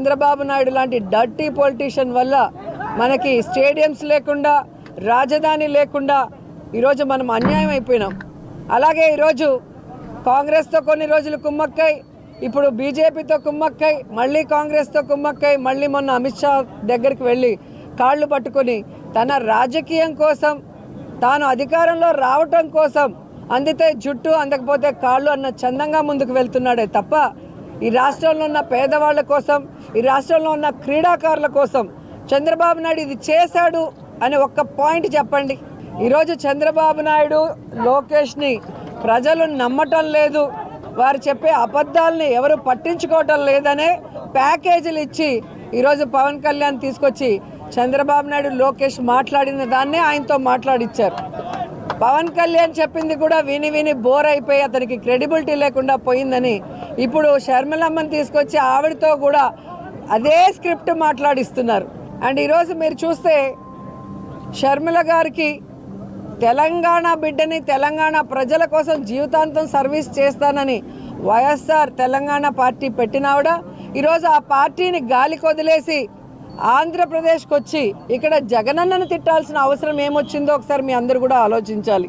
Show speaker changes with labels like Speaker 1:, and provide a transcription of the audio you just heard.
Speaker 1: చంద్రబాబు నాయుడు లాంటి dirty politician వల్ల మనకి స్టేడియంస్ లేకుండా, రాజధాని లేకుండా ఈరోజు మనం అన్యాయం అయిపోయినాం. అలాగే ఈరోజు కాంగ్రెస్తో కొన్ని రోజులు కుమ్మక్కై, ఇప్పుడు బీజేపీతో కుమ్మక్కై, మళ్ళీ కాంగ్రెస్తో కుమ్మక్కై, మళ్ళీ మొన్న అమిత్ షా దగ్గరికి వెళ్ళి కాళ్ళు పట్టుకొని తన రాజకీయం కోసం, తాను అధికారంలో రావటం కోసం అందితే జుట్టు అందకపోతే కాళ్ళు అన్న చందంగా ముందుకు వెళ్తున్నాడే తప్ప ఈ రాష్ట్రంలో ఉన్న పేదవాళ్ళ కోసం, ఈ రాష్ట్రంలో ఉన్న క్రీడాకారుల కోసం చంద్రబాబు నాయుడు ఇది చేశాడు అని ఒక్క పాయింట్ చెప్పండి. ఈరోజు చంద్రబాబు నాయుడు, లోకేష్ని ప్రజలు నమ్మటం లేదు, వారు చెప్పే అబద్ధాలని ఎవరు పట్టించుకోవటం లేదనే ప్యాకేజీలు ఇచ్చి ఈరోజు పవన్ కళ్యాణ్ తీసుకొచ్చి చంద్రబాబు నాయుడు, లోకేష్ మాట్లాడిన దాన్నే ఆయనతో మాట్లాడిచ్చారు. పవన్ కళ్యాణ్ చెప్పింది కూడా విని విని బోర్ అయిపోయి అతనికి క్రెడిబిలిటీ లేకుండా పోయిందని ఇప్పుడు షర్మిలమ్మని తీసుకొచ్చి ఆవిడతో కూడా అదే స్క్రిప్ట్ మాట్లాడిస్తున్నారు. అండ్ ఈరోజు మీరు చూస్తే షర్మిల గారికి తెలంగాణ బిడ్డని, తెలంగాణ ప్రజల కోసం జీవితాంతం సర్వీస్ చేస్తానని వైఎస్ఆర్ తెలంగాణ పార్టీ పెట్టినావిడ ఈరోజు ఆ పార్టీని గాలికి వదిలేసి ఆంధ్రప్రదేశ్కి వచ్చి ఇక్కడ జగనన్నను తిట్టాల్సిన అవసరం ఏమొచ్చిందో ఒకసారి మీ అందరూ కూడా ఆలోచించాలి.